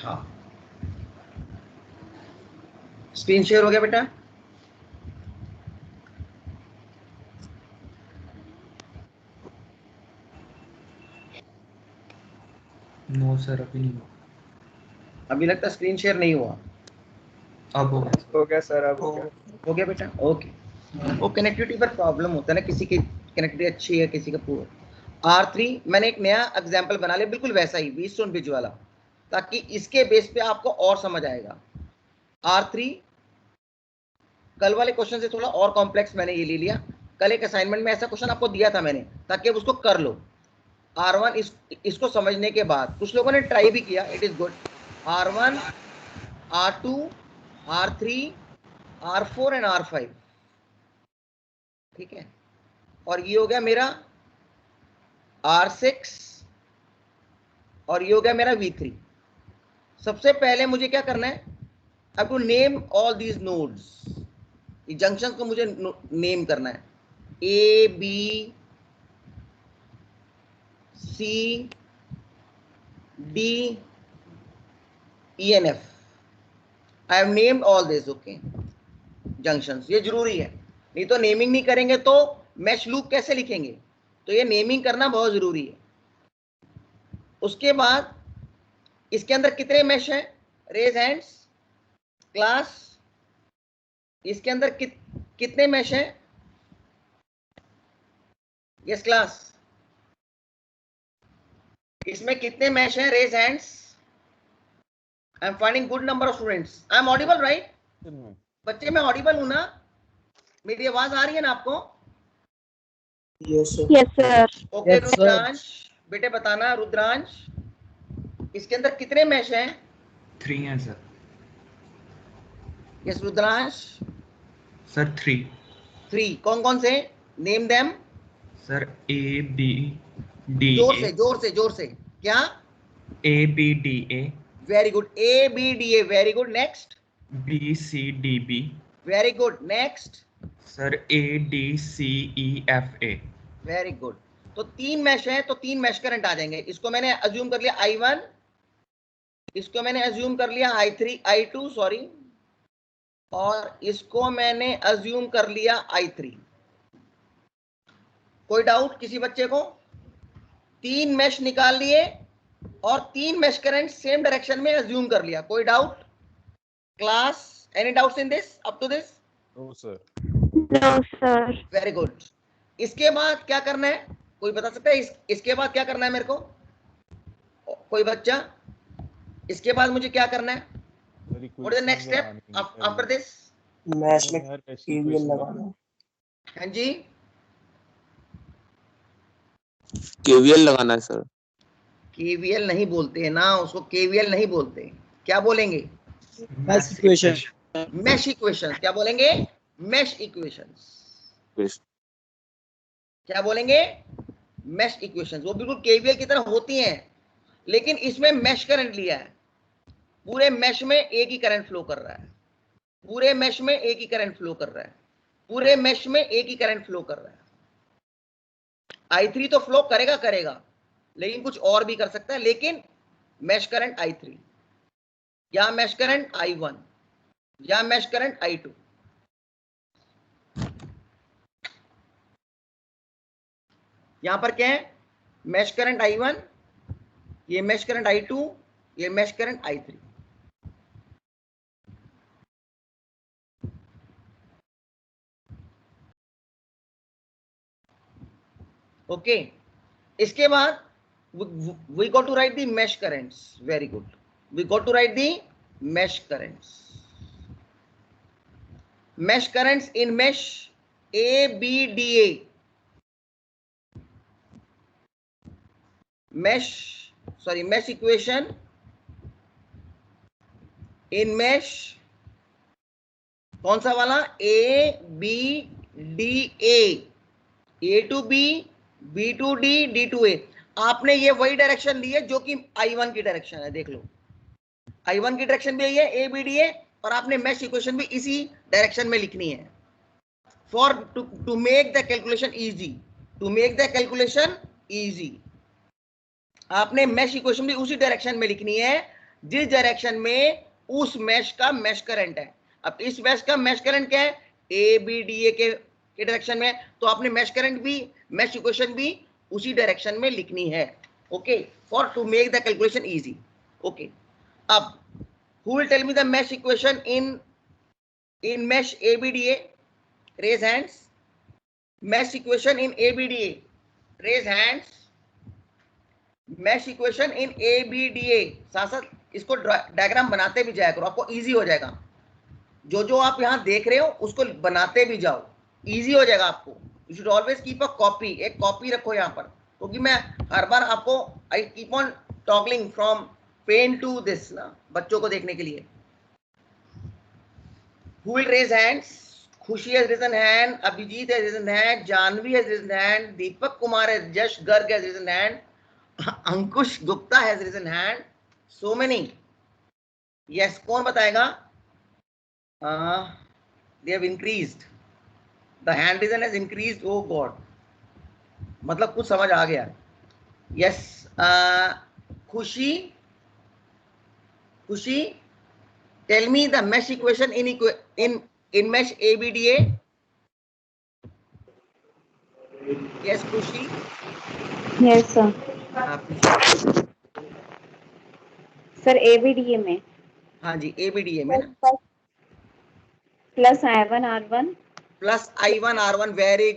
हाँ, screen share हो गया बेटा? नो सर, अभी नहीं हुआ। अभी लगता स्क्रीन शेयर नहीं हुआ। अब हो गया। हो गया सर, अब हो गया। हो गया बेटा? ओके। वो कनेक्टिविटी पर प्रॉब्लम होता है ना, किसी की कनेक्टिविटी अच्छी है, किसी का पूरा। R3 मैंने एक नया एग्जांपल बना लिया, बिल्कुल वैसा ही 20 to 20 वाला, ताकि इसके बेस पे आपको और समझ आएगा। R3 कल वाले क्वेश्चन से थोड़ा और कॉम्प्लेक्स मैंने ये ले लिया। कल एक असाइनमेंट में ऐसा क्वेश्चन आपको दिया था मैंने, ताकि आप उसको कर लो। R1 इसको समझने के बाद कुछ लोगों ने ट्राई भी किया, it is good. R1, R2, R3, R4 and R5, ठीक है। और ये हो गया मेरा R6 और ये हो गया मेरा V3। सबसे पहले मुझे क्या करना है, I have to name all these nodes. ये जंक्शन को मुझे नेम करना है, A, B, C, D, E and F. I have named all this, okay? Junctions, ये जरूरी है, नहीं तो नेमिंग नहीं करेंगे तो मैश लूप कैसे लिखेंगे? तो ये नेमिंग करना बहुत जरूरी है। उसके बाद इसके अंदर कितने मैश हैं? Raise hands class. इसके अंदर कितने मैश हैं? यस क्लास, इसमें कितने मैश हैं? Raise hands. I am finding good number of students. I am audible right? बच्चे मैं ऑडिबल हूं ना? मेरी आवाज आ रही है ना आपको? Yes sir. Yes sir. Okay Rudransh, बेटे बताना रुद्रांश, इसके अंदर कितने मैश हैं? 3 है सर। Yes Rudransh sir 3। 3 कौन कौन से? Name them sir A B D A। जोर से क्या? A B D A। Very good, A B D A, very good. Next? B C D B। Very good. Next? Sir A D C E F A। Very good. तो 3 mash हैं, तो 3 mesh current आ जाएंगे। इसको मैंने assume कर लिया I1, इसको मैंने अज्यूम कर लिया I2 सॉरी, और इसको मैंने अज्यूम कर लिया I3। कोई डाउट किसी बच्चे को? 3 मैश निकाल लिए और 3 मैश करंट सेम डायरेक्शन में अज्यूम कर लिया। कोई doubt class? Any doubts in this up to this? No sir. No sir. Very good. इसके बाद क्या करना है, कोई बता सकता है? इसके बाद क्या करना है मेरे को? कोई बच्चा? इसके बाद मुझे क्या करना है? What is the next step after this? Mesh में केवीएल लगाना। हाँ जी, केवीएल लगाना है सर। केवीएल नहीं बोलते हैं ना उसको, केवीएल नहीं बोलते। क्या बोलेंगे? Mesh equation. Mesh equation. क्या बोलेंगे? Mesh equations. क्या बोलेंगे? Mesh equations. वो बिल्कुल केवीएल की तरह होती हैं, लेकिन इसमें मैश करंट लिया है। पूरे मैश में एक ही करंट फ्लो कर रहा है, पूरे मैश में एक ही करंट फ्लो कर रहा है, पूरे मैश में एक ही करंट फ्लो कर रहा है। I3 तो फ्लो करेगा, लेकिन कुछ और भी कर सकता है। लेकिन मैश करंट I3 या मैश करंट I1 या मैश करंट I2। यहां पर क्या है? मैश करंट I1, ये मैश करंट I2, ये मैश करंट I3। ओके, इसके बाद we got to write the mesh currents. Very good, we got to write the mesh currents. Mesh currents in mesh ABDA. mesh equation in mesh कौन सा वाला? ABDA, A to B, B to D, D to A। आपने ये वही direction ली है जो कि I1 की डायरेक्शन है। देख लो, I1 की डायरेक्शन भी यही है ABDA, और आपने मैश इक्वेशन भी इसी डायरेक्शन में लिखनी है। For to make the calculation easy, to make the calculation easy, आपने मैश इक्वेशन भी उसी डायरेक्शन में लिखनी है जिस डायरेक्शन में उस मैश का मैश करंट है। अब इस मैश का मैश करंट क्या है, ए बी डी ए के डायरेक्शन में, तो आपने मैश करंट भी, मैश इक्वेशन भी उसी डायरेक्शन में लिखनी है। Okay, for to make the calculation easy. Okay, अब who will tell me the mesh equation in mesh ABDA? Raise hands. Mesh equation in ABDA. Raise hands. Mesh equation in ABDA. साथ साथ इसको diagram बनाते भी जाया करो, आपको easy हो जाएगा। जो जो आप यहाँ देख रहे हो उसको बनाते भी जाओ, इजी हो जाएगा आपको। You should always keep a copy, एक कॉपी रखो यहाँ पर, क्योंकि मैं हर बार आपको I keep on toggling from pen to this ना, बच्चों को देखने के लिए। Who will raise hands? Khushi has risen hand, Abhijit has risen hand, Janvi has risen hand, Deepak Kumar has, Jash Garg has risen hand, Ankush Gupta has risen hand. So many. Yes, कौन बताएगा? They have increased. The hand risen has increased. Oh God. मतलब कुछ समझ आ गया. Yes, Khushi. Tell me the mesh equation in mesh ABDA. Yes, Khushi. Yes, sir. Sir ABDA में, हाँ जी, ABDA में ना, plus I1R1 plus I1R1, very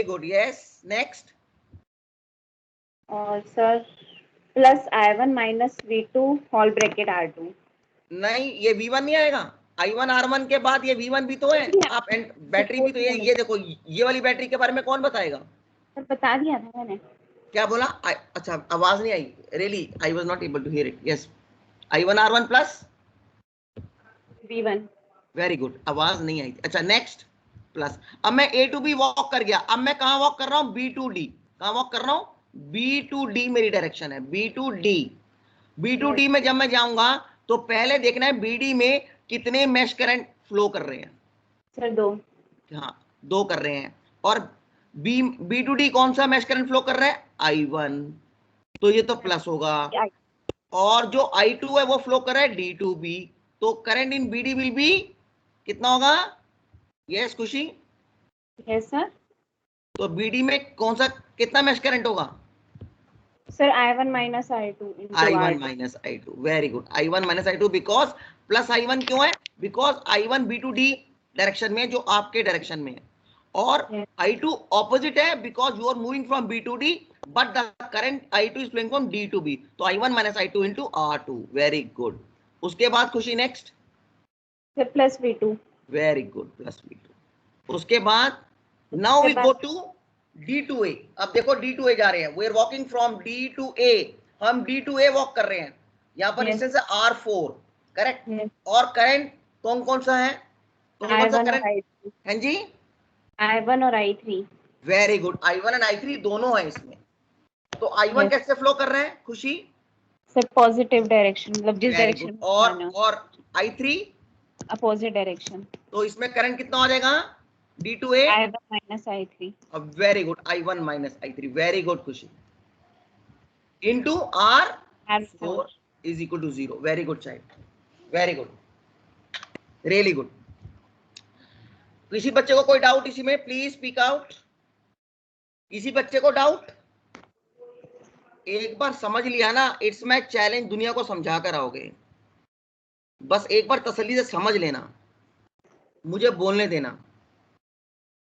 good, yes, next. और sir plus I1 minus V2 whole bracket R2। नहीं, ये V1 नहीं आएगा, I1R1 के बाद ये V1 भी तो है, आप बैटरी भी तो ये देखो, ये वाली बैटरी के बारे में कौन बताएगा? सर बता दिया था मैंने। क्या बोला? अच्छा, आवाज नहीं आई, really I was not able to hear it. Yes, I1R1 plus V1। Very good, आवाज नहीं आई। अच्छा, नेक्स्ट, प्लस। अब मैं A to B वॉक कर गया, अब मैं कहाँ वॉक कर रहा हूँ? B to D। कहाँ वॉक कर रहा हूँ? B to D मेरी डायरेक्शन है, B to D में जब मैं जाऊंगा तो पहले देखना है BD में कितने मैश करंट फ्लो कर रहे हैं। सर 2। हाँ, 2 कर रहे हैं। और B to D कौन सा मैश करंट फ्लो कर रहा है? I1, तो ये तो प्लस होगा। और जो I2 है वो फ्लो कर रहा है D to B, तो current in BD will be कितना होगा? यस खुशी? Yes sir. तो BD में कौन सा कितना मैश करंट होगा? Sir I1 minus I2 I1 minus I2, very good, I1 minus I2, because plus I1 क्यों है? Because I1 B to D direction में, जो आपके डायरेक्शन में है, और I2 ऑपोजिट है, because you are moving from B to D, but the current I2 is flowing from D to B, तो I1 minus I2 into R2, very good. उसके बाद Khushi next? Sir plus V2। Very good, plus V2। उसके बाद now we go to D to A। अब देखो D to A जा रहे हैं, we are walking from D to A, हम D to A वॉक कर रहे हैं। यहाँ पर डिस्टेंस है R4, करेक्ट? और करंट कौन कौन सा है? कौन सा करंट? हाँ जी, I1 और I3। वेरी गुड, I1 और I3 दोनों है इसमें। तो I1 कैसे फ्लो कर रहे हैं खुशी? सर पॉजिटिव डायरेक्शन, मतलब जिस डायरेक्शन में और I3 अपोजिट डायरेक्शन, तो इसमें करंट कितना हो जाएगा? D to A I1 minus I3। Very good, I1 minus I3, very good Khushi, into R4 is equal to 0, very good child, very good, really good. किसी बच्चे को कोई डाउट इसी में? Please speak out. किसी बच्चे को डाउट? एक बार समझ लिया ना, इट्स माय चैलेंज, दुनिया को समझा कर आओगे। बस एक बार तसल्ली से समझ लेना, मुझे बोलने देना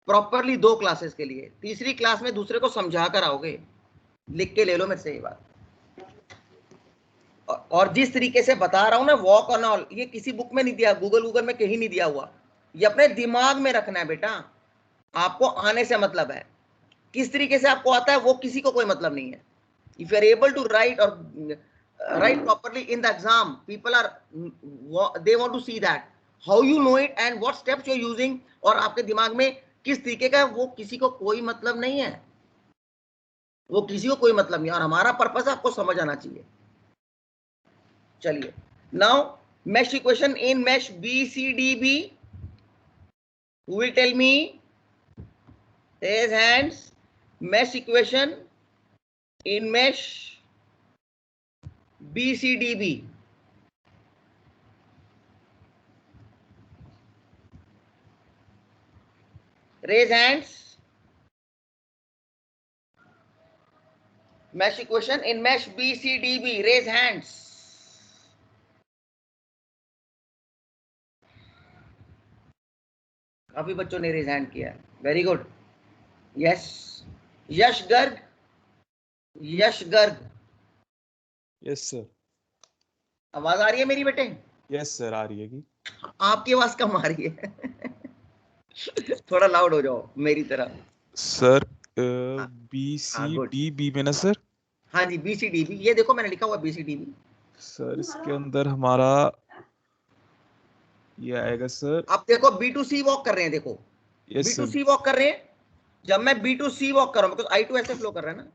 प्रॉपरली 2 क्लासेस के लिए, तीसरी क्लास में दूसरे को समझा कर आओगे। लिख के ले लो मेरे से ये बात। और जिस तरीके से बता रहा हूं ना, वॉक ऑन ऑल, ये किसी बुक में नहीं दिया, गूगल में कहीं नहीं दिया हुआ, ये अपने दिमाग में रखना है बेटा। आपको आने से मतलब है, किस तरीके से आपको आता है वो किसी को कोई मतलब नहीं है। If you are able to write और write properly in the exam, people are they want to see that how you know it and what steps you are using, और आपके दिमाग में किस तरीके का, वो किसी को कोई मतलब नहीं है, वो किसी को कोई मतलब नहीं। और हमारा पर्पस आपको समझ आना चाहिए। चलिए, now mesh equation in mesh BCDB, who will tell me? Raise hands. Mesh equation in mesh BCDB. Raise hands. Mesh equation in mesh BCDB. Raise hands. काफी बच्चों ने रेज हैंड किया. Very good. Yes. Yash Garg. Yash Garg. Yes sir. आवाज आ रही है मेरी बेटे? यस सर आ रही है कि आपकी आवाज कम आ रही है. थोड़ा लाउड हो जाओ मेरी तरह. सर BCDB में ना सर. हाँ जी BCDB. ये देखो मैंने लिखा हुआ BCDB. सर इसके अंदर हमारा ये आएगा सर. अब देखो B2C वॉक कर रहे हैं. देखो B2C वॉक कर रहे हैं. जब मैं B2C वॉक कर रहा हूँ तो I2 ऐसे फ्लो कर रहा है ना,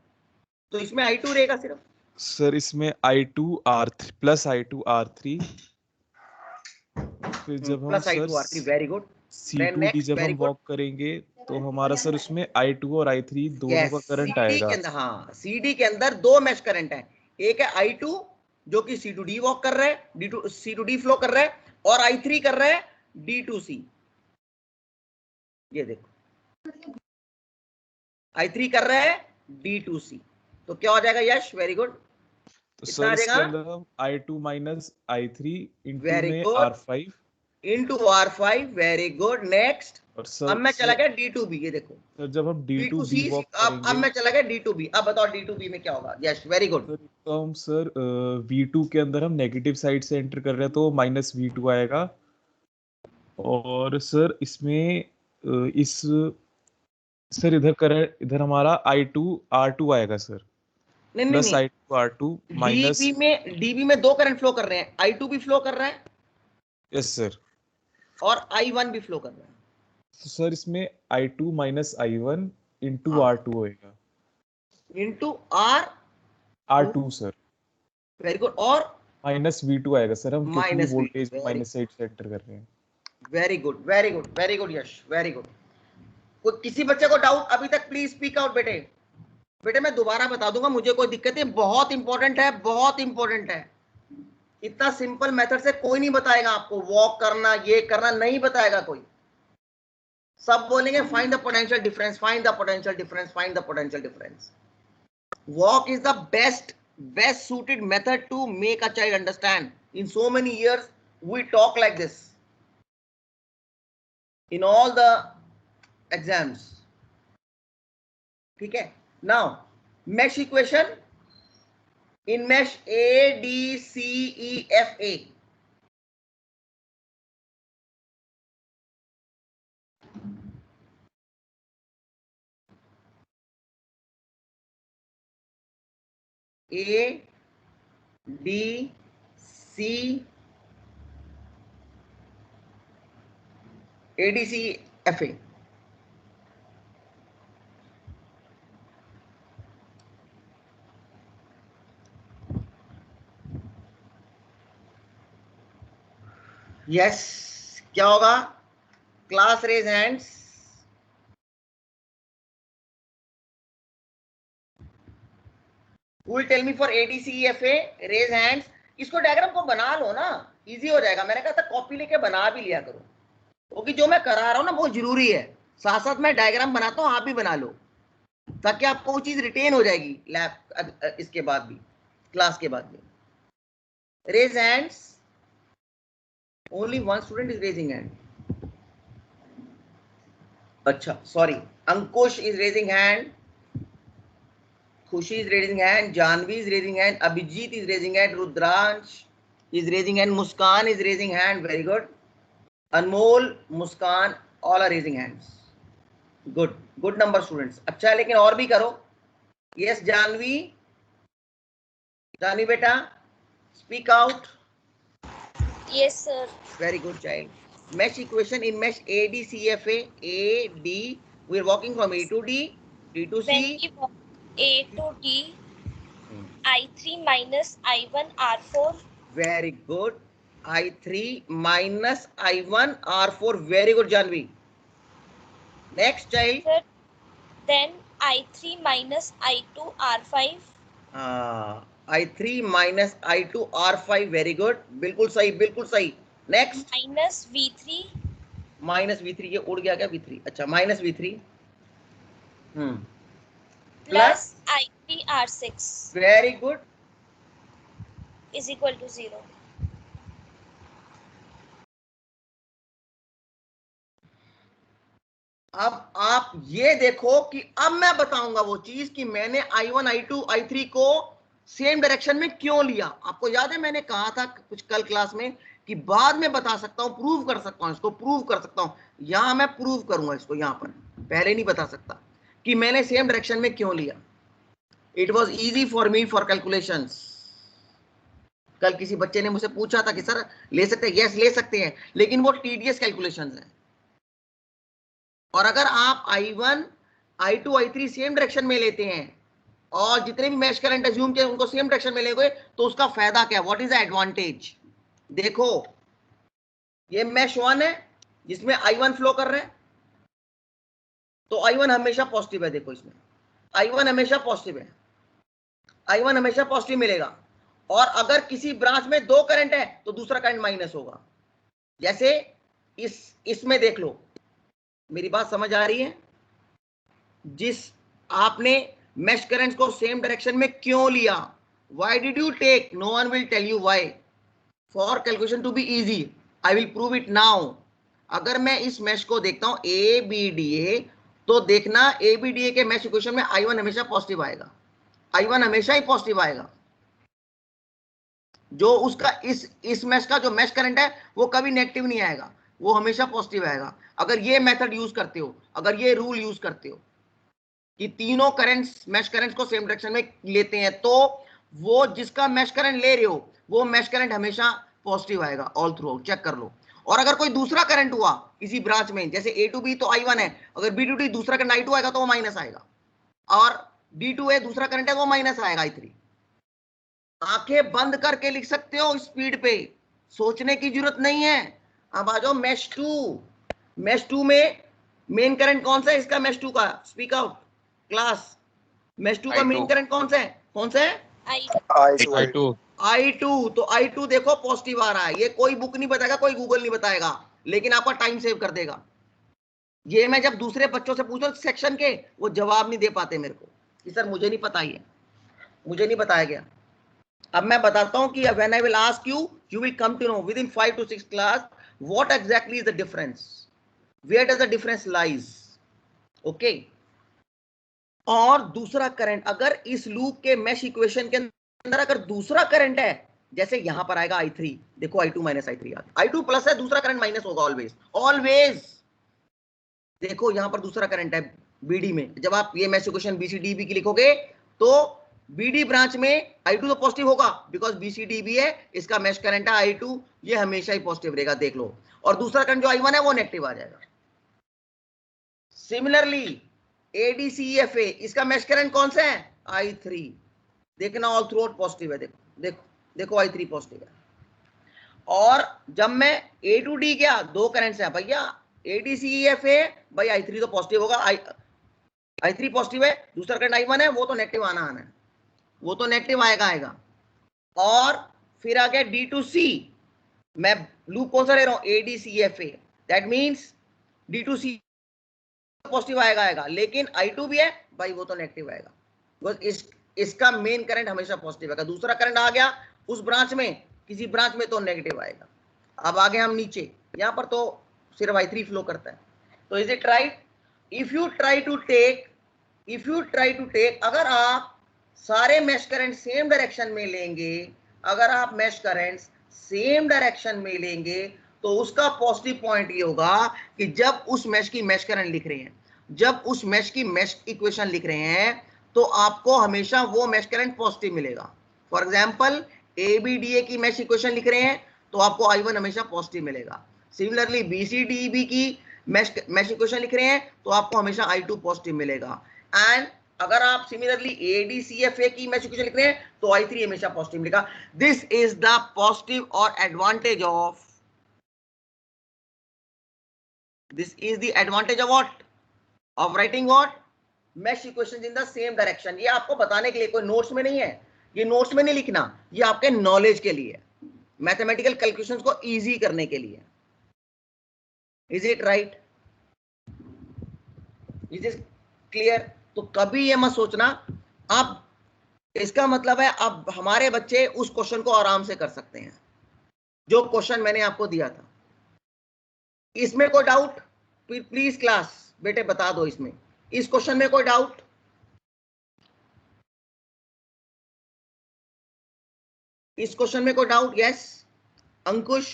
तो इसमें I2 रहेगा सिर्फ. सर इसमें I2R3 प्लस I2R3. फिर जब हम plus sir I2R3. Very good. C2D जब हम वॉक करेंगे तो हमारा सर उसमें I2 और I3 दोनों का करंट आएगा. हाँ CD के अंदर दो मैश करंट है. एक है I2 जो कि C2D वॉक कर रहा है, C2D फ्लो कर रहा है, और I3 कर रहा है D2C. ये देखो I3 कर रहा है D2C. तो क्या हो जाएगा यश? Very good. तो सर इसके अंदर हम I2 minus I3 into R5 into R5. Very good. Next. और सर अब मैं चला गया D2B. ये देखो सर जब हम D2B वॉक करेंगे. अब मैं चला गया D2B. अब बताओ D2B में क्या होगा? Yes very good. तो हम सर V2 के अंदर हम नेगेटिव साइड से एंटर कर रहे हैं तो माइनस V2 आएगा. और सर इसमें इस सर इधर हमारा I2 R2 आएगा sir. Plus I2 R2 minus DB में दो करंट फ्लो कर रहे हैं. I2 भी फ्लो कर रहा है. Yes sir. और I1 भी फ्लो कर रहा है. तो सर इसमें I2 minus I1 into R2 होएगा. Into R2 sir. Very good. और माइनस V2 आएगा सर. हम माइनस वोल्टेज माइनस साइड से एंटर कर रहे हैं. Very good. Very good. Very good Yash. Very good. कोई किसी बच्चे को डाउट अभी तक? Please speak out. बेटे मैं दोबारा बता दूंगा, मुझे कोई दिक्कत है. बहुत इंपॉर्टेंट है, बहुत इंपॉर्टेंट है. इतना सिंपल मेथड से कोई नहीं बताएगा आपको. वॉक करना, ये करना नहीं बताएगा कोई. सब बोलेंगे find the potential difference, find the potential difference, find the potential difference. Walk is the best suited method to make a child understand. In so many years we talk like this in all the exams. ठीक है. Now mesh equation in mesh ADCEFA. A D C ADCFA. Yes. क्या होगा? Class raise hands. Who will tell me for ADCEFA? Raise hands. इसको diagram को बना लो ना, easy हो जाएगा. मैंने कहा था कॉपी लेके बना भी लिया करो, क्योंकि जो मैं करा रहा हूँ ना वो जरूरी है. साथ साथ मैं डायग्राम बनाता हूँ, आप भी बना लो, ताकि आपको वो चीज रिटेन हो जाएगी लैब इसके बाद भी, क्लास के बाद भी. Raise hands. Only one student is raising hand. अच्छा sorry. Ankush is raising hand. Khushi is raising hand. Janvi is raising hand. Abhijit is raising hand. Rudransh is raising hand. Muskan is raising hand. Very good. Anmol, Muskan, all are raising hands. Good. Good number students. अच्छा है, लेकिन और भी करो. Yes, Janvi. Janvi बेटा, speak out. Yes, sir. Very good child. Mesh equation in mesh ADCFA. AD. We are walking from A to D, D to C. A to D, I3 minus I1 R4. Very good. I3 minus I1 R4. Very good, Janvi. Next child. Sir, then I3 minus I2 R5. I3 minus I2 R5, very good, बिल्कुल सही, बिल्कुल सही। Next minus V3 minus V3, ये उड़ गया क्या V3? अच्छा minus V3 plus I3 R6 very good, is equal to 0। अब आप ये देखो कि अब मैं बताऊंगा वो चीज कि मैंने I1 I2 I3 को सेम डायरेक्शन में क्यों लिया। आपको याद है मैंने कहा था कुछ कल क्लास में कि बाद में बता सकता हूं, प्रूव कर सकता हूं, इसको प्रूव कर सकता हूं। यहां मैं प्रूव करूंगा इसको, यहां पर पहले नहीं बता सकता कि मैंने सेम डायरेक्शन में क्यों लिया। It was easy for me for calculations. कल किसी बच्चे ने मुझसे पूछा था कि सर ले सकते हैं? यस ले सकते हैं, लेकिन वो टीडीएस कैलकुलेशंस है। और अगर आप I1 I2 I3 same direction में लेते हैं और जितने भी मैश करंट अज्यूम किए उनको सेम डायरेक्शन में लेंगे तो उसका फायदा क्या, व्हाट इज द एडवांटेज? देखो ये मैश 1 है जिसमें I1 फ्लो कर रहे हैं, तो I1 हमेशा पॉजिटिव है। देखो इसमें I1 हमेशा पॉजिटिव है, I1 हमेशा पॉजिटिव मिलेगा। और अगर किसी ब्रांच में दो करंट है तो दूसरा करंट माइनस होगा। जैसे इसमें देख लो, मेरी बात समझ आ रही है? जिस आपने मैश करंट्स को सेम डायरेक्शन में क्यों लिया, why did you take, no one will tell you why, for calculation to be easy, I will prove it now. अगर मैं इस मैश को देखता हूं ABDA, तो देखना ABDA के मैश इक्वेशन में I1 हमेशा पॉजिटिव आएगा, I1 हमेशा ही पॉजिटिव आएगा। जो उसका इस मैश का जो मैश करंट है वो कभी नेगेटिव नहीं आएगा, वो हमेशा पॉजिटिव आएगा। अगर ये मेथड यूज करते हो, अगर ये रूल यूज करते हो कि तीनों करंट्स मैश करंट्स को सेम डायरेक्शन में लेते हैं, तो वो जिसका मैश करंट ले रहे हो वो मैश करंट हमेशा पॉजिटिव आएगा ऑल थ्रू। चेक कर लो। और अगर कोई दूसरा करंट हुआ किसी ब्रांच में, जैसे A to B तो I1 है, अगर B to D दूसरा करंट I2 आएगा तो वो माइनस आएगा, और D to A दूसरा करंट है वो माइनस आएगा I3। आंखें बंद करके लिख सकते हो स्पीड पे, सोचने की जरूरत नहीं है। अब आ जाओ मैश 2। मैश 2 में मेन करंट कौन सा है इसका, मैश 2 का? Speak out class. मैश 2 का मेन करंट कौन सा है? कौन सा है? I2 I2। तो I2 देखो पॉजिटिव आ रहा है। ये कोई बुक नहीं बताएगा, कोई गूगल नहीं बताएगा, लेकिन आपका टाइम सेव कर देगा। ये मैं जब दूसरे बच्चों से पूछूं सेक्शन के, वो जवाब नहीं दे पाते मेरे को कि सर मुझे नहीं पता, ये मुझे नहीं बताया गया। अब मैं बताता हूं कि when I will ask you, you will come to know within 5 to 6 class what exactly is the difference, where does the difference lies, okay? और दूसरा करंट, अगर इस लूप के मैश इक्वेशन के अंदर अगर दूसरा करंट है, जैसे यहां पर आएगा I3, देखो I2 minus I3, I2 plus है, दूसरा करंट माइनस होगा ऑलवेज ऑलवेज। देखो यहां पर दूसरा करंट है BD में, जब आप ये मैश इक्वेशन BCDB की लिखोगे तो BD ब्रांच में I2 तो पॉजिटिव होगा बिकॉज BCDB है, इसका मैश करंट है I2, ये हमेशा ही पॉजिटिव रहेगा, देख लो। और दूसरा करंट जो I1 है वो नेगेटिव आ जाएगा। सिमिलरली ADCEFA, इसका मैश करंट कौन सा है? I3। देखना ऑल थ्रू आउट पॉजिटिव है, देखो देखो देखो I3 पॉजिटिव है। और जब मैं A to D गया, दो करंट्स हैं भैया, ADCEFA, भाई I3 तो पॉजिटिव होगा, I3 पॉजिटिव है, दूसरा करंट I1 है, वो तो नेगेटिव आना है, वो तो नेगेटिव आएगा। और फिर आ गया D to C, मैं लूप कौन सा ले रहा हूं? ADCEFA, that means D to C positive आएगा, लेकिन I2 भी है भाई, वो तो नेगेटिव आएगा, बिकॉज इसका मेन करंट हमेशा पॉजिटिव आएगा। दूसरा करंट आ गया उस ब्रांच में, किसी ब्रांच में तो नेगेटिव आएगा। अब आगे हम नीचे, यहां पर तो सिर्फ I3 फ्लो करता है। तो is it right? If you try to take, अगर आप सारे मैश करंट सेम डायरेक्शन में लेंगे, अगर आप मैश करंट सेम डायरेक्शन में लेंगे, तो उसका पॉजिटिव पॉइंट ये होगा कि जब उस मैश की मैश करंट लिख रहे हैं, जब उस मैश की मैश इक्वेशन लिख रहे हैं, तो आपको हमेशा वो मैश करंट पॉजिटिव मिलेगा। फॉर एग्जांपल ABDA की मैश इक्वेशन लिख रहे हैं तो आपको I1 हमेशा पॉजिटिव मिलेगा। सिमिलरली BCDB की मैश इक्वेशन लिख रहे हैं तो आपको हमेशा I2 पॉजिटिव मिलेगा। एंड अगर आप सिमिलरली ADCFA की मैश इक्वेशन लिख रहे हैं तो I3 हमेशा पॉजिटिव मिलेगा। दिस इज द पॉजिटिव और advantage of, this is the advantage of what, of writing what, mesh equations in the same direction। ये आपको बताने के लिए, कोई नोट्स में नहीं है, ये नोट्स में नहीं लिखना, ये आपके नॉलेज के लिए, मैथमेटिकल कैलकुलेशंस को इजी करने के लिए। Is it right? Is it clear? तो कभी ये मत सोचना आप, इसका मतलब है अब हमारे बच्चे उस क्वेश्चन को आराम से कर सकते हैं जो क्वेश्चन मैंने आपको दिया था। इसमें कोई डाउट? प्लीज क्लास बेटे बता दो, इसमें इस क्वेश्चन में कोई डाउट? इस क्वेश्चन में कोई doubt? Yes, Ankush,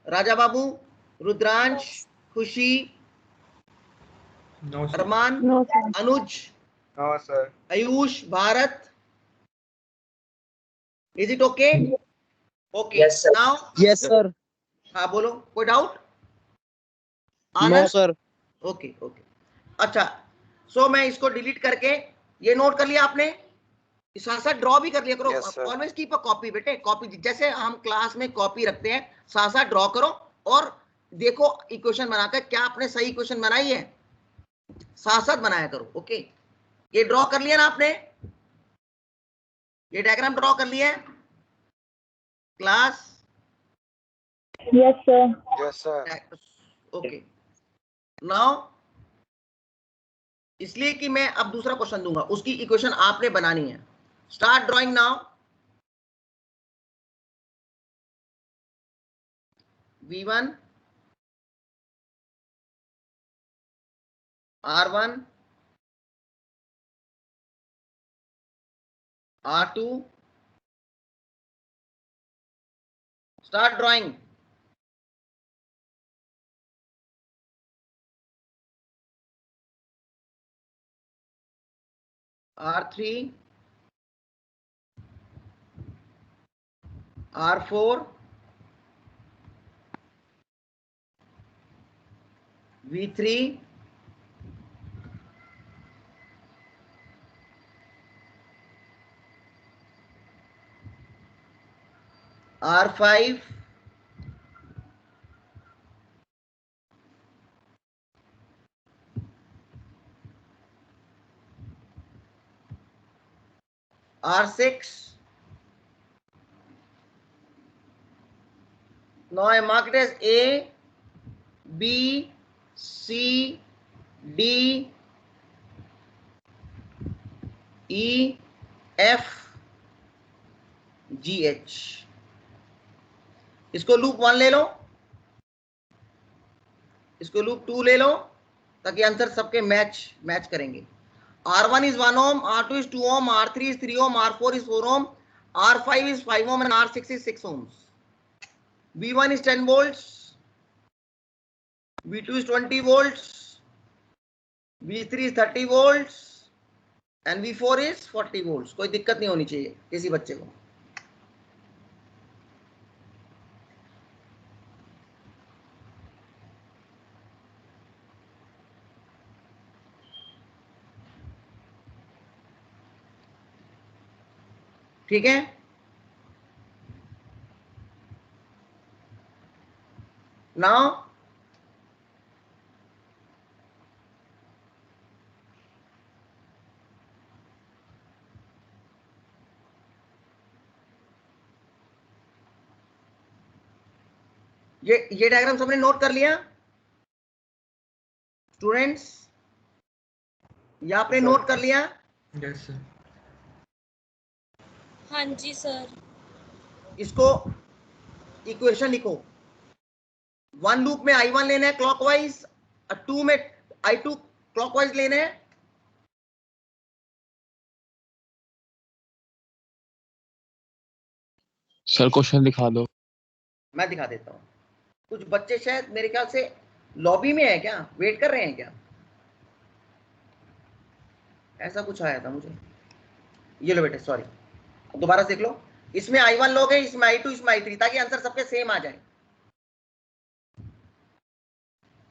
Raja Babu, Rudransh, Khushi, no sir. Armaan, No, sir. Anuj, no sir. Ayush, Bharat. Is it okay? Okay Yes, sir. Now Yes, sir. हाँ बोलो, कोई doubt? No, sir. Okay okay, अच्छा। सो मैं इसको डिलीट करके, ये नोट कर लिया आपने, साथ साथ ड्रॉ भी कर लिया करो। Yes, sir. Always keep a copy बेटे, कॉपी जैसे हम क्लास में कॉपी रखते हैं, साथ साथ ड्रॉ करो और देखो इक्वेशन बनाकर क्या आपने सही इक्वेशन बनाई है, साथ साथ बनाया करो। ओके, ये ड्रॉ कर लिया ना आपने, ये डायग्राम ड्रॉ कर लिया है class? Yes, sir. Yes, sir. Okay now, इसलिए कि मैं अब दूसरा क्वेश्चन दूंगा, उसकी इक्वेशन आपने बनानी है। Start drawing now. V1 R1 R2, start drawing। R3 R4 V3 R5 R6. Now I mark it as A, B, C, D, E, F, G, H। इसको लूप 1 ले लो, इसको लूप 2 ले लो, ताकि आंसर सबके मैच करेंगे। R1 is 1 ohm, R2 is 2 ohm, R3 is 3 ohm, R4 is 4 ohm, R5 is 5 ohm and R6 is 6 ohms. V1 is 10 volts, V2 is 20 volts, V3 is 30 volts and V4 is 40 volts। कोई दिक्कत नहीं होनी चाहिए किसी बच्चे को। ठीक है, नाउ ये डायग्राम सबने नोट कर लिया स्टूडेंट्स? ये आपने नोट कर लिया? Yes sir. हाँ जी सर। इसको इक्वेशन लिखो। 1 लूप में I1 लेना है क्लॉकवाइज, 2 में I2 क्लॉकवाइज लेना है। सर क्वेश्चन दिखा दो। मैं दिखा देता हूँ। कुछ बच्चे शायद मेरे ख्याल से लॉबी में है क्या, वेट कर रहे हैं क्या? ऐसा कुछ आया था मुझे। ये लो बेटे, सॉरी, दोबारा देख लो। इसमें I1 लोगे, इसमें I2, इसमें I3, ताकि आंसर सबके सेम आ जाए।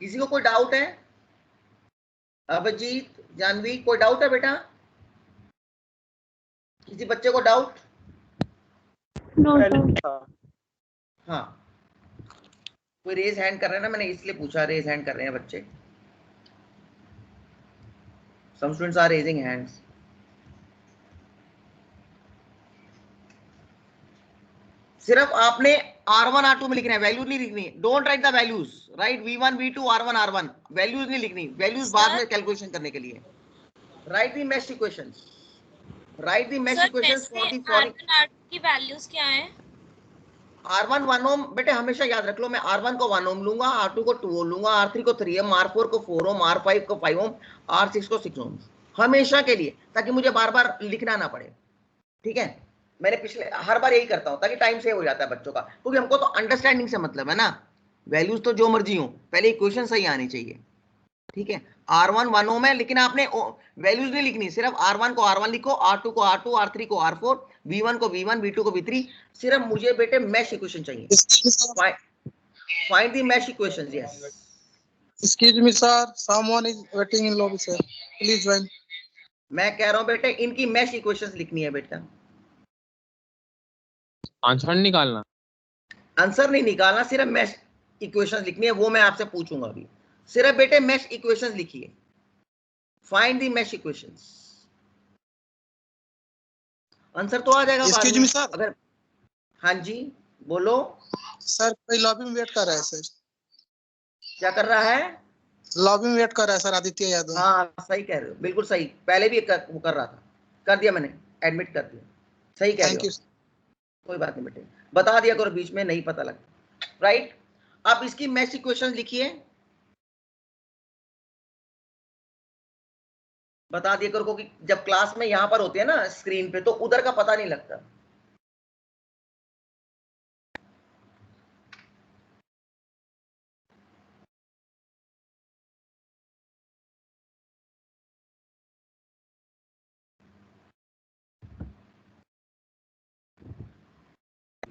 किसी को कोई डाउट है? अभिजीत, जानवी, कोई डाउट है बेटा? किसी बच्चे को डाउट? No, sir. हाँ, कोई रेज हैंड कर रहे हैं ना, मैंने इसलिए पूछा, रेज हैंड कर रहे हैं बच्चे। Some students are raising hands. सिर्फ आपने R1 R2 में लिखना है, वैल्यूज नहीं लिखनी। Don't write the values, right V1 V2 R1 R1, values नहीं लिखनी, वैल्यूज बाद में कैलकुलेशन करने के लिए। Right the mesh equations, right the mesh equations for the following. R1 R2 की वैल्यूज क्या है? R1 1 ओम, बेटे हमेशा याद रख लो, मैं R1 को 1 ओम लूंगा, R2 को 2 ओम लूंगा, R3 को 3 ओम, R4 को 4 ओम, R5 को 5 ओम, R6 को 6 ओम, हमेशा के लिए, ताकि मुझे बार बार लिखना ना पड़े। ठीक है, मैंने पिछले हर बार यही करता हूं ताकि टाइम सेव हो जाता है बच्चों का, क्योंकि हमको तो अंडरस्टैंडिंग से मतलब है ना। वैल्यूज तो जो मर्जी हो, पहले इक्वेशन सही आनी चाहिए। ठीक है, R1 1 ओम है, लेकिन आपने वैल्यूज नहीं लिखनी, सिर्फ R1 को R1 लिखो, R2 को R2, R3 को R4, V1 को V1, V2 को V3। सिर्फ मुझे बेटे मैश इक्वेशन चाहिए। Find the mash equations. Yes, Excuse me, sir. Someone is waiting in lobby, sir. Please join. मैं कह रहा हूं बेटे इनकी मैश इक्वेशंस लिखनी है बेटा, आंसर निकालना। आंसर नहीं निकालना, सिर्फ मैश इक्वेशंस लिखनी है। वो मैं आपसे पूछूंगा अभी। सिर्फ बेटे मैश इक्वेशंस लिखिए, find the mash equations. Answer तो आ जाएगा बाद Excuse में me, sir. अगर। हाँ जी बोलो, सर कोई लॉबी में वेट कर रहा है सर। क्या कर रहा है? लॉबी में वेट कर रहा है सर, आदित्य यादव। हाँ सही कह रहे हो, बिल्कुल सही। पहले भी वो कर रहा था, कर दिया मैंने, एडमिट कर दिया। सही कह रहे थैंक हो, यू। कोई बात नहीं बेटे, बता दिया करो, बीच में नहीं पता लगता। राइट, अब इसकी मैश इक्वेशन लिखिए, बता दिया करो, क्योंकि जब क्लास में यहां पर होते हैं ना स्क्रीन पे, तो उधर का पता नहीं लगता।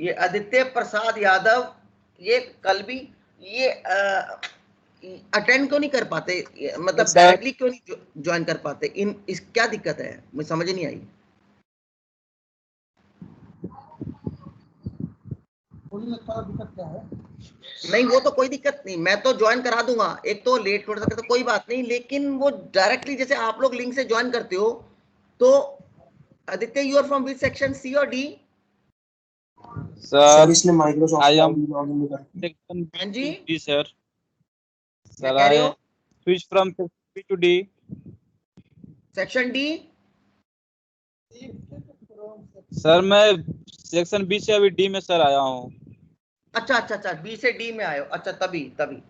ये आदित्य प्रसाद यादव, ये कल भी ये अटेंड क्यों नहीं कर पाते, मतलब डायरेक्टली क्यों नहीं ज्वाइन कर पाते? इन इस क्या दिक्कत है, मुझे समझ नहीं आई। दिक्कत क्या है? नहीं वो तो कोई दिक्कत नहीं, मैं तो ज्वाइन करा दूंगा। एक तो लेट थोड़ा सा तो कोई बात नहीं, लेकिन वो डायरेक्टली जैसे आप लोग लिंक से ज्वाइन करते हो, तो Aditya you are from which section, C और डी? सर इसने माइक्रोसॉफ्ट आई एम सेक्शन हाँ जी, बी सर। क्या सर कह रहे आई हो? Switch from B to D. Section D? Sir मैं सेक्शन बी से अभी डी में सर आया हूँ। अच्छा अच्छा अच्छा, बी से डी में आए हो, अच्छा तभी तभी,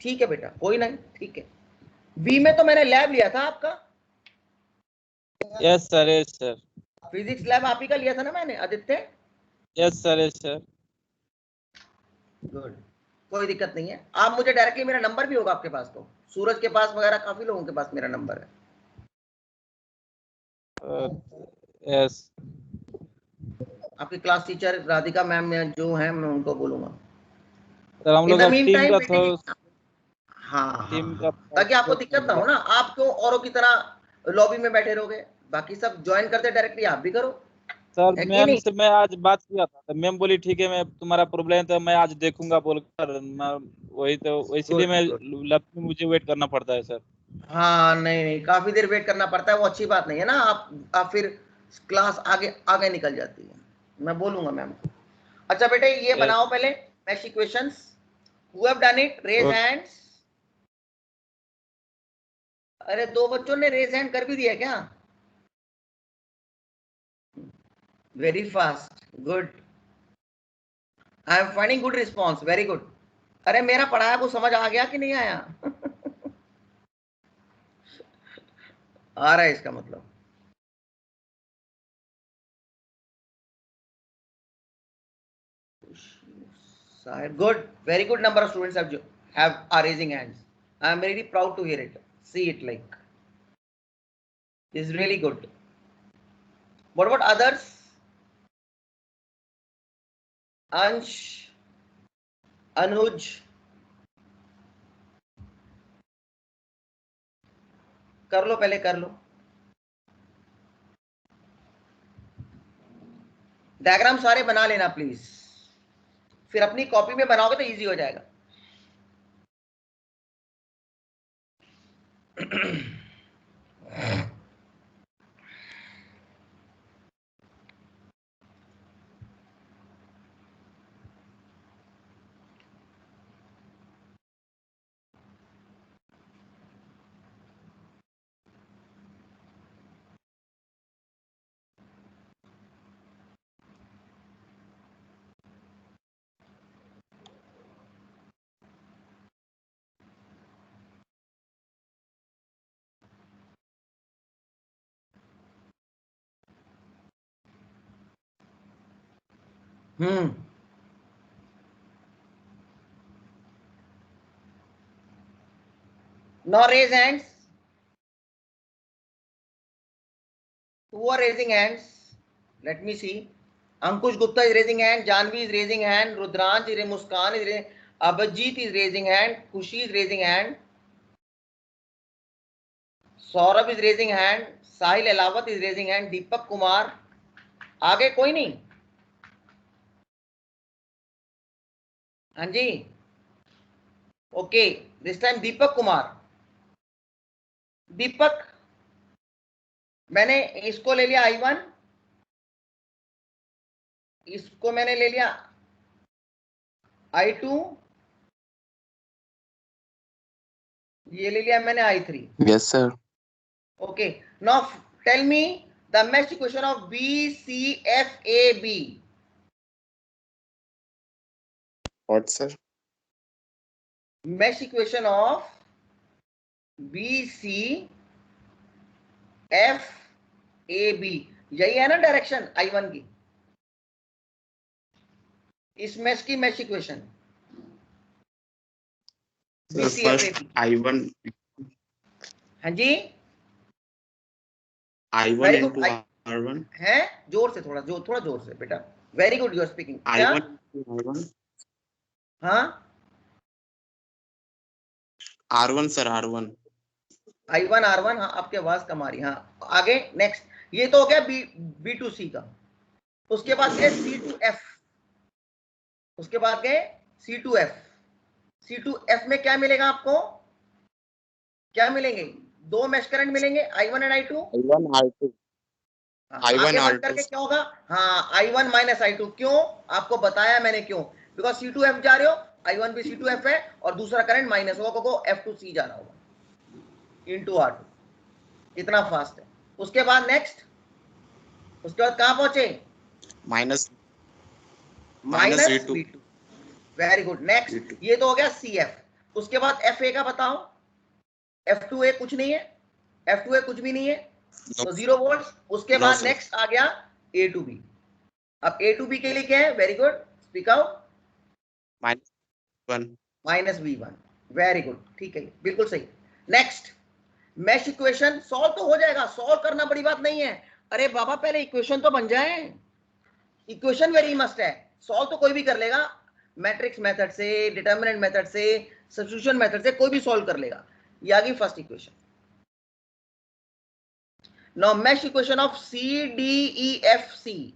ठीक है बेटा, कोई नहीं, ठीक है। बी में तो मैंने लैब लिया था आपका, yes sir, yes sir. Physics lab आप ही का लिया था ना मैंने, Aditya? Yes sir, yes sir. Good, कोई दिक्कत नहीं है। आप मुझे डायरेक्टली, मेरा नंबर भी होगा आपके पास, तो सूरज के पास वगैरह काफी लोगों के पास मेरा नंबर है। यस आपकी क्लास टीचर राधिका मैम जो है, मैं उनको बोलूंगा। सर, हम इन लोग द का मीन टीम टाइम का बेटे था। की, हाँ हाँ टीम हाँ, का ताकि आपको दिक्कत ना हो ना, आप क्यों औरों की तरह लॉबी में बैठे रहोगे, बाकी सब ज्वाइन करते डायरेक्टली, आप भी करो, सर है कि मैम नहीं? से मैं आज बात किया था, तो मैम बोली ठीक है, मैं तुम्हारा प्रॉब्लम तो मैं आज देखूंगा बोलकर, मैं वही तो इसलिए गुड मैं गुड, लैब में मुझे वेट करना पड़ता है सर। हाँ नहीं नहीं, काफी देर वेट करना पड़ता है, वो अच्छी बात नहीं है ना। आप फिर क्लास आगे आगे निकल जाती है, मैं बोलूंगा मैम को। अच्छा बेटे ये यस बनाओ पहले mesh equations. Who have done it, raise hands. अरे दो बच्चों ने रेज हैंड कर भी दिया क्या? Very fast, good, I am finding good response, very good. अरे मेरा पढ़ाया को समझ आ गया कि नहीं आया? आ रहा है इसका मतलब। Good, very good number of students are raising hands. I am really proud to hear it. See it like is really good. What about others? Ansh, Anuj, कर लो पहले, कर लो। डायग्राम सारे बना लेना प्लीज, फिर अपनी कॉपी में बनाओगे तो इजी हो जाएगा। Now raise hands. Who are raising hands? Let me see. Ankush Gupta is raising hand. Janvi is raising hand. Rudransh is raising. Muskan is raising. Abhijit is raising hand. Kushi is raising hand. Saurabh is raising hand. Sahil Elawat is raising hand. Deepak Kumar. आगे कोई नहीं? हाँ जी. Okay. This time Deepak Kumar. दीपक, मैंने इसको ले लिया I1, इसको मैंने ले लिया I2, ये ले लिया मैंने I3. Yes, sir. Okay. Now tell me the mesh equation of BCFAB. What, sir? Mesh equation of BCFAB. यही है ना डायरेक्शन I1 की, इस मेश की मेश इक्वेशन फर्स्ट I1. हाँ जी, I1 into R1 है. जोर से, थोड़ा जोर से बेटा. Very good, you are speaking. I1 into R1. हाँ, R1 sir, R1. I1 R1. हाँ, आपकी आवाज कम आ रही. हाँ, आगे नेक्स्ट. ये तो हो गया B2C का. उसके बाद गए C2F. उसके बाद गए C2F. C2F में क्या मिलेगा आपको? क्या मिलेंगे? दो मेश करंट मिलेंगे, I1 and I2. I1 R2. I1 R2 करके क्या होगा? हाँ, I1 माइनस I2. क्यों? आपको बताया मैंने क्यों. बिकॉज C2F जा रहे हो, I1 भी C2F है और दूसरा करंट माइनस होगा क्योंकि F2C जाना होगा इनटू R2. इतना फास्ट है. उसके बाद नेक्स्ट, उसके बाद कहां पहुंचे? Minus V2. Very good. Next, ये तो हो गया CF. उसके बाद FA का बताओ. F2A कुछ नहीं है, F2A कुछ भी नहीं है, तो 0 वोल्ट. उसके बाद नेक्स्ट आ गया A to B. अब A to B के लिए क्या है? Very good, speak out. Minus V1. Very good, ठीक है, बिल्कुल सही. नेक्स्ट, मैश इक्वेशन सॉल्व तो हो जाएगा. सॉल्व करना बड़ी बात नहीं है. अरे बाबा, पहले इक्वेशन तो बन जाए. इक्वेशन वेरी मस्ट है. सॉल्व तो कोई भी कर लेगा, मैट्रिक्स मेथड से, डिटरमिनेंट मेथड से, सब्स्टिट्यूशन मेथड से, कोई भी सॉल्व कर लेगा. ये आ गई first equation. Now mesh equation of CDEFC.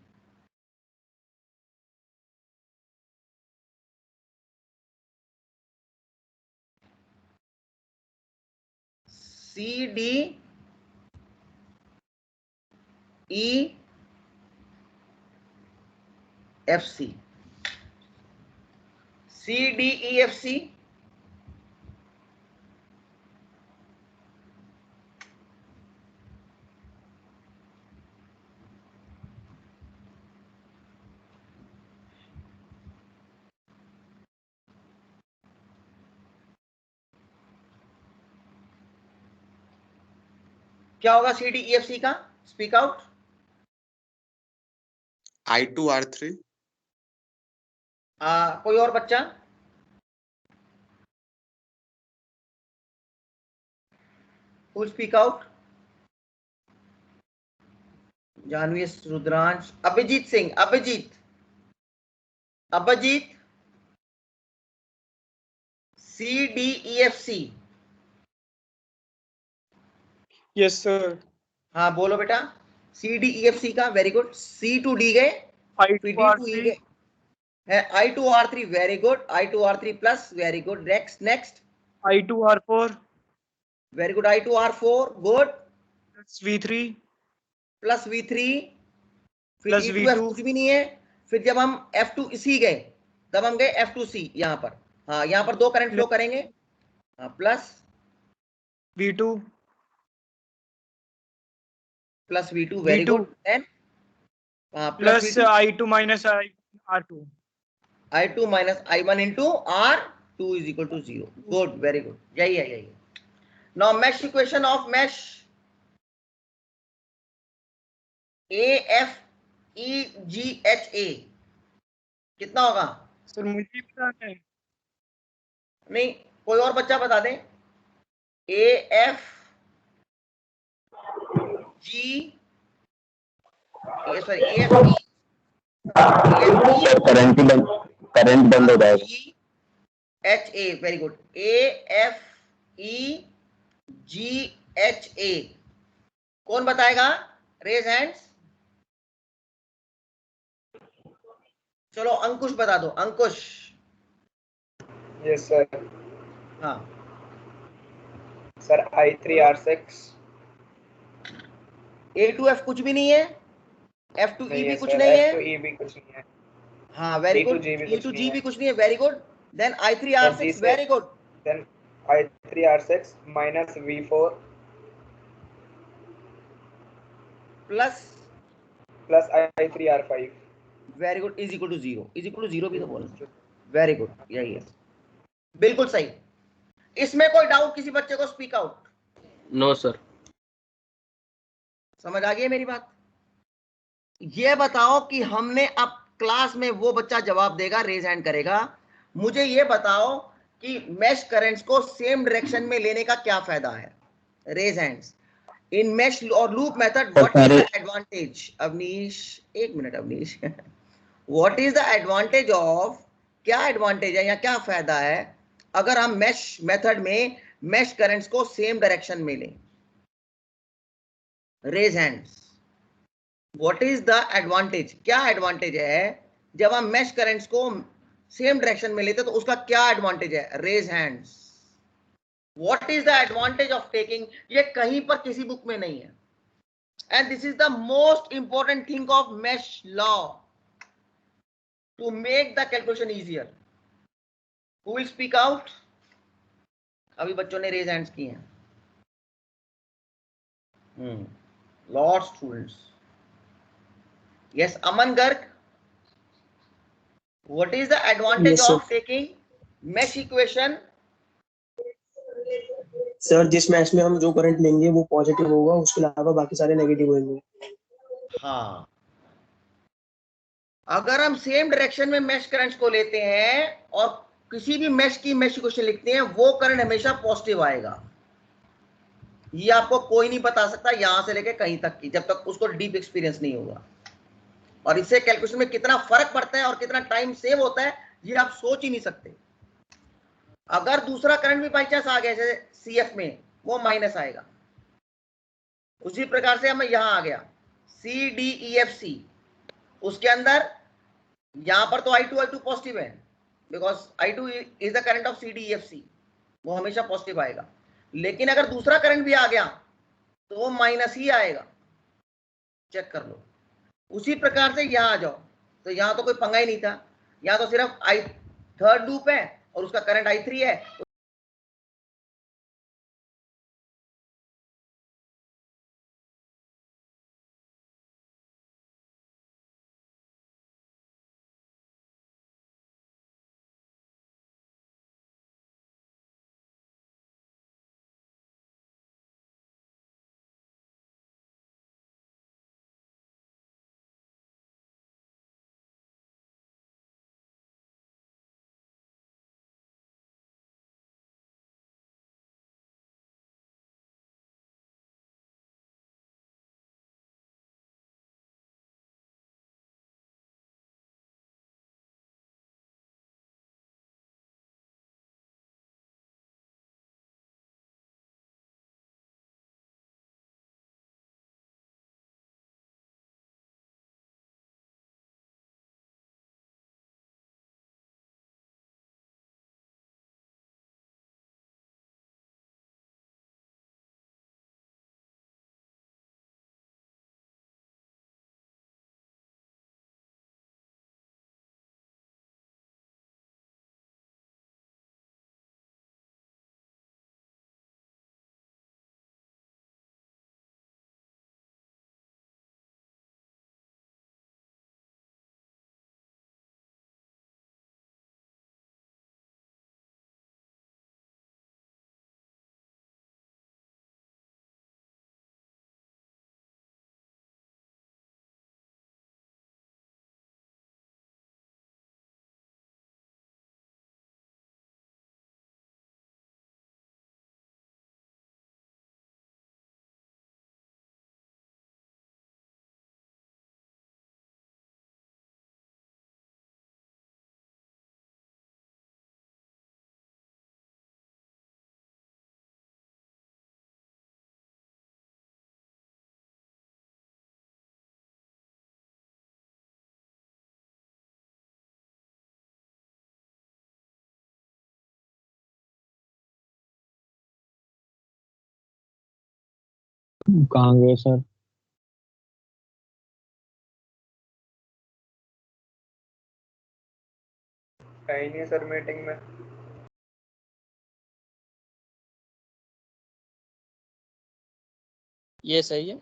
CDEFC. CDEFC. क्या होगा CDEFC का? Speak out. I2 R3. कोई और बच्चा? Who speak out? Janvi, Rudransh, Abhijit Singh. Abhijit. CDEFC. Yes, sir. हाँ बोलो बेटा. CDEFC का. Very good. C to D गए, फिर D to E गए है. I2 R3. Very good. I2 R3 plus. Very good. Next. I2 R4 very good. I2 R4. Good. plus V3 plus V3 plus E2F V2 कुछ भी नहीं है. फिर जब हम F2C गए, तब हम गए F2C. यहाँ पर, हाँ, यहाँ पर दो करंट फ्लो करेंगे. हाँ, plus V2 plus V2. Very good. Then plus I2 minus R2. I2 minus I1 into R2 is equal to 0. Good, very good. यही है. Now mesh equation of mesh AFEGHA. कितना होगा? सर मुझे पता है। नहीं, कोई और बच्चा बता दे। A F G, sorry A F E, current बंद हो जाएगा। G H A, very good. A F E G H A, कौन बताएगा? Raise hands. चलो अंकुश बता दो, अंकुश। Yes sir. हाँ सर I3R6। A2F कुछ भी नहीं है, F2E नहीं भी है कुछ सर, नहीं है। F2E भी कुछ नहीं है। हाँ वेरी गुड। E2G भी कुछ नहीं E2G है। भी कुछ नहीं है, very good. Then sir I3R6, G से very good. Then I3R6 minus V4 plus plus I3R5। Very good, is equal to zero. Is equal to zero भी तो बोलना। वेरी गुड, यही है, बिल्कुल सही। इसमें कोई डाउट किसी बच्चे को? Speak out. No sir. समझ आ गई है मेरी बात? ये बताओ कि हमने अब क्लास में वो बच्चा जवाब देगा, रेज हैंड करेगा। मुझे ये बताओ कि मैश करंट्स को सेम डायरेक्शन में लेने का क्या फायदा है? Raise hands. इन मैश और loop method what is the advantage? Avneesh, एक minute Avneesh. What is the advantage of, क्या एडवांटेज है या क्या फायदा है अगर हम मैश मेथड में मैश करंट्स को सेम डायरेक्शन में लें? Raise hands. What is the advantage, क्या एडवांटेज है जब हम मैश करंट्स को सेम डायरेक्शन में लेते तो उसका क्या एडवांटेज है? Raise hands. What is the advantage of taking? ये कहीं पर किसी बुक में नहीं है, and this is the most important thing of mesh law to make the calculation easier. Who will speak out? अभी बच्चों ने रेज हैंड्स किए हैं। Lot students. Yes, Aman Garg, what is the advantage Yes, sir. of taking mesh equation? Sir जिस match में हम जो current लेंगे वो पॉजिटिव होगा, उसके अलावा बाकी सारे नेगेटिव होंगे। हाँ, अगर हम सेम डायरेक्शन में मैश करंट्स को लेते हैं और किसी भी मैश की मैश इक्वेशन लिखते हैं, वो करंट हमेशा पॉजिटिव आएगा। ये आपको कोई नहीं बता सकता यहां से लेके कहीं तक की, जब तक उसको डीप एक्सपीरियंस नहीं होगा। और इससे कैलकुलेशन में कितना फर्क पड़ता है और कितना टाइम सेव होता है, ये आप सोच ही नहीं सकते। अगर दूसरा करंट भी बाई चांस आ गया जैसे सीएफ में, वो माइनस आएगा। उसी प्रकार से हम यहां आ गया सी डी ई एफ सी, उसके अंदर यहां पर तो I2 पॉजिटिव है, because I2 is the current of C D E F C, वो हमेशा पॉजिटिव आएगा। लेकिन अगर दूसरा करंट भी आ गया तो वो माइनस ही आएगा, चेक कर लो। उसी प्रकार से यहां आ जाओ, तो यहां तो कोई पंगा ही नहीं था, यहां तो सिर्फ थर्ड लूप है और उसका करंट I3 है। कहाँ गए सर? कहीं नहीं सर मीटिंग में। ये सही है।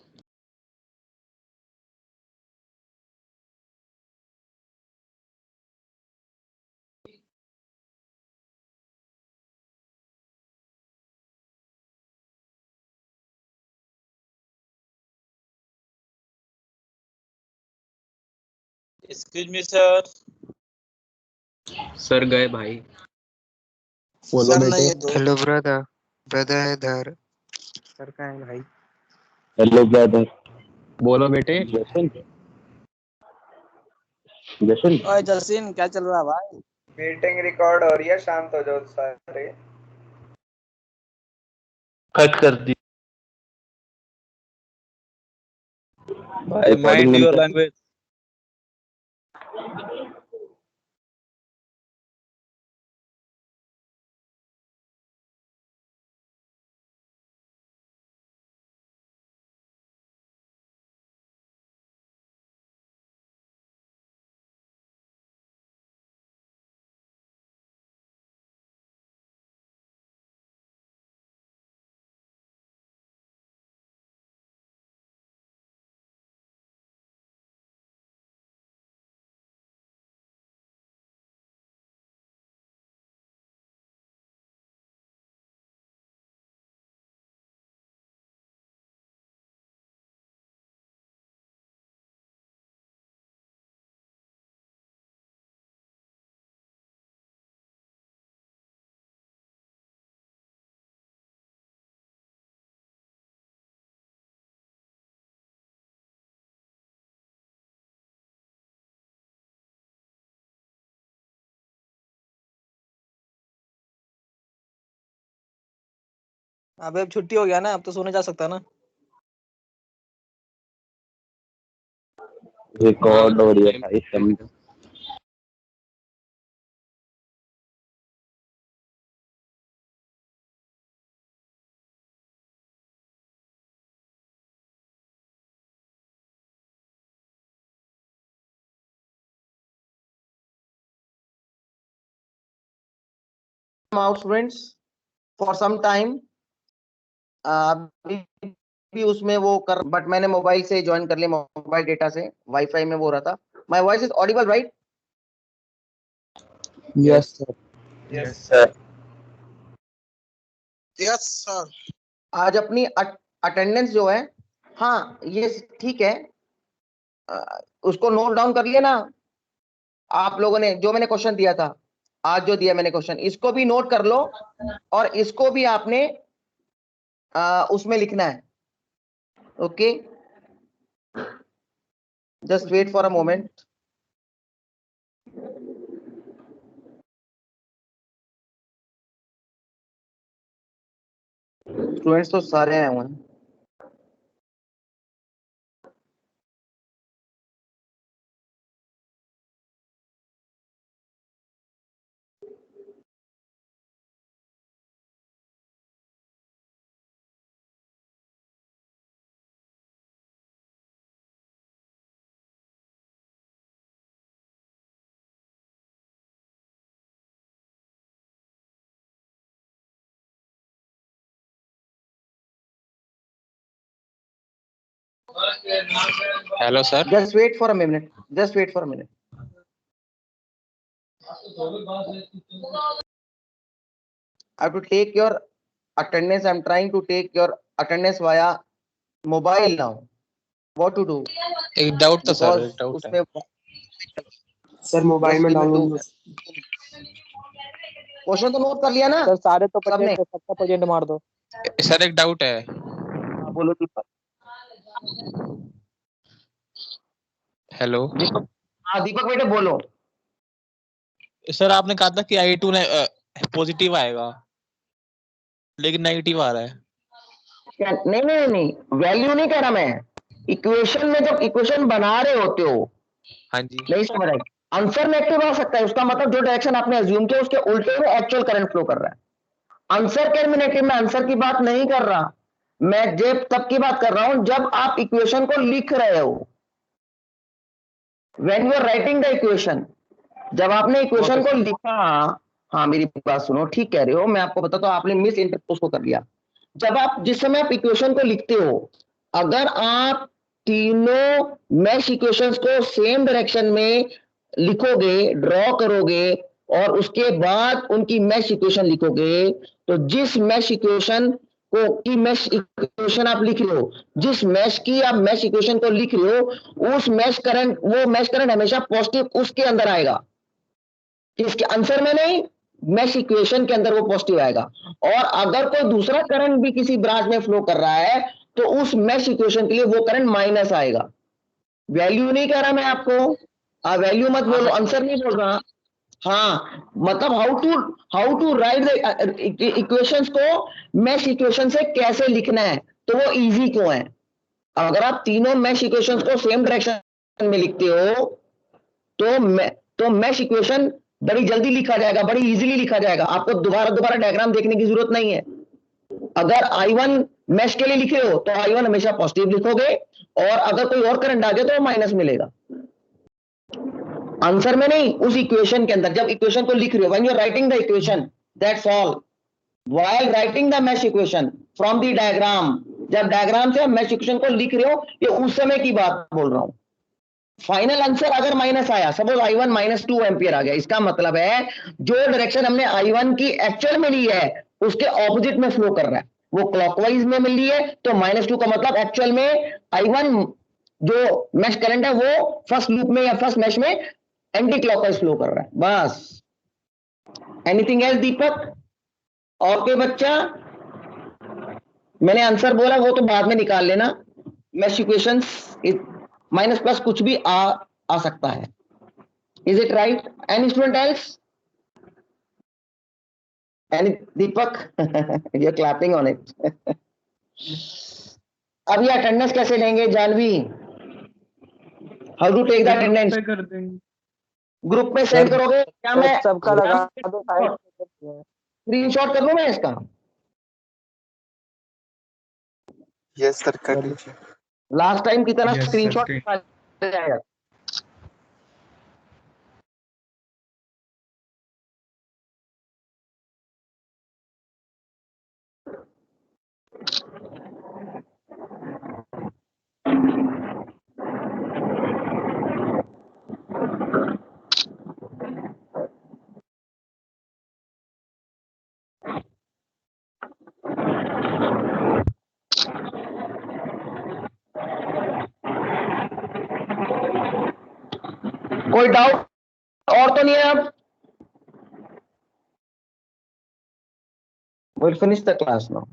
Excuse me sir. सर गए भाई। बोलो बेटे। Hello brother. ब्रदर इधर। सर कहाँ है भाई? Hello brother. बोलो बेटे। जशन जशन ओए जसिन, क्या चल रहा है भाई? मीटिंग रिकॉर्ड हो रही है, शांत हो जाओ सारे। कट कर दी भाई माइंड योर लैंग्वेज। अबे अब छुट्टी हो गया ना, अब तो सोने जा सकता है ना। रिकॉर्ड हो रही है भाई सब। out students for some time भी उसमें वो कर, बट मैंने मोबाइल से ज्वाइन कर लिया, मोबाइल डेटा से, वाईफाई में वो रहा था। My voice is Audible right? Yes sir. Yes sir yes sir. आज अपनी अटेंडेंस जो है, हाँ ये ठीक है, उसको नोट डाउन कर लिया ना आप लोगों ने? जो मैंने क्वेश्चन दिया था आज, जो दिया मैंने क्वेश्चन, इसको भी नोट कर लो और इसको भी आपने उसमें लिखना है। Okay, just wait for a moment. Students तो सारे आए हुए हैं। Hello sir. Just wait for a minute. Just wait for a minute. I have to take your attendance. I'm trying to take your attendance via mobile now. What to do? एक doubt था sir, एक doubt है। उसमें sir mobile में download. Question तो note कर लिया ना सर सारे तो सबने? 70% मार दो। सर एक डाउट है। हाँ, बोलो दीपक। हेलो दीपक, हाँ दीपक बेटे बोलो। सर, आपने कहा था कि I2 ने पॉजिटिव आएगा, लेकिन नेगेटिव आ रहा है। नहीं नहीं नहीं, वैल्यू नहीं कह रहा मैं। इक्वेशन में जब इक्वेशन बना रहे होते हो, हाँ जी। नहीं समझ रहे, आंसर नेगेटिव आ सकता है। उसका मतलब जो डायरेक्शन आपने अज्यूम किया उसके उल्टे में एक्चुअल करंट फ्लो कर रहा है। आंसर के नेगेटिव में आंसर की बात नहीं कर रहा, मैं जब तब की बात कर रहा हूं जब आप इक्वेशन को लिख रहे हो, when you are writing the equation. जब आपने इक्वेशन को लिखा, हाँ मेरी बात सुनो, ठीक कह रहे हो, मैं आपको बताता हूं, आपने मिस इंटरपोज को कर लिया। जब आप जिस समय आप इक्वेशन को लिखते हो, अगर आप तीनों मैश इक्वेशंस को सेम डायरेक्शन में लिखोगे, ड्रॉ करोगे और उसके बाद उनकी मैश इक्वेशन लिखोगे, तो जिस मैश इक्वेशन को की मैश इक्वेशन आप लिख रहे हो, जिस मैश की आप मैश इक्वेशन को लिख रहे हो, उस मैश करंट, वो मैश करंट हमेशा पॉजिटिव उसके अंदर आएगा, इसके आंसर में नहीं, मैश इक्वेशन के अंदर वो पॉजिटिव आएगा। और अगर कोई दूसरा करंट भी किसी ब्रांच में फ्लो कर रहा है तो उस मैश इक्वेशन के लिए वो करंट माइनस आएगा। वैल्यू नहीं कह रहा मैं आपको, वैल्यू मत बोलो, आंसर नहीं बोल रहा। हाँ, मतलब how to write the equations को मैश इक्वेशन से कैसे लिखना है, तो वो इजी क्यों है। अगर आप तीनों मैश इक्वेशंस को सेम डायरेक्शन में लिखते हो तो मैश इक्वेशन बड़ी जल्दी लिखा जाएगा, बड़ी इजीली लिखा जाएगा, आपको दोबारा डायग्राम देखने की जरूरत नहीं है। अगर I1 मैश के लिए लिखे हो तो I1 हमेशा पॉजिटिव लिखोगे, और अगर कोई और करंट आ जाए तो माइनस मिलेगा, आंसर में नहीं, उस इक्वेशन के अंदर। जब इक्वेशन को लिख रहे हो, when you are writing the equation, that's all. While writing the mesh equation from the diagram, जब डायग्राम से मैश इक्वेशन को लिख रहे हो, ये उस समय की बात बोल रहा हूं। फाइनल आंसर अगर माइनस आया, सपोज I1 -2 एम्पियर आ गया, इसका मतलब है जो डायरेक्शन हमने I1 की एक्चुअल में ली है उसके ऑपोजिट में फ्लो कर रहा है, वो क्लॉकवाइज में मिल रही है, तो -2 का मतलब एक्चुअल में I1 जो मैश करंट है वो फर्स्ट लूप में या फर्स्ट मैश में एंटी क्लॉकवाइज फ्लो कर रहा है, बस। एनीथिंग एल्स दीपक, और कोई बच्चा? मैंने आंसर बोला वो तो बाद में निकाल लेना, मैश इक्वेशंस माइनस प्लस कुछ भी आ सकता है। Is it right? Any student else? Any Deepak? You are clapping on it. अब ये अटेंडेंस कैसे लेंगे Janvi? How to take the attendance? कर देंगे। ग्रुप में सेंड करोगे क्या? मैं सबका लगा दो साइड। स्क्रीनशॉट कर लूं मैं इसका? यस सर कर लीजिए। लास्ट टाइम की तरह Yes, sir, स्क्रीनशॉट screen- जाएगा। कोई डाउट और तो नहीं है? अब we'll finish the class now.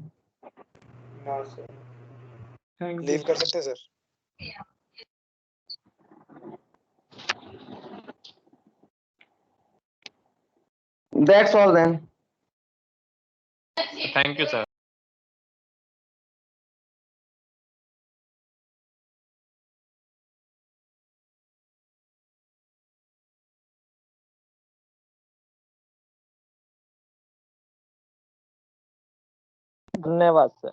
Thank leave you. कर सकते हैं sir? That's all then. Thank you sir. धन्यवाद सर।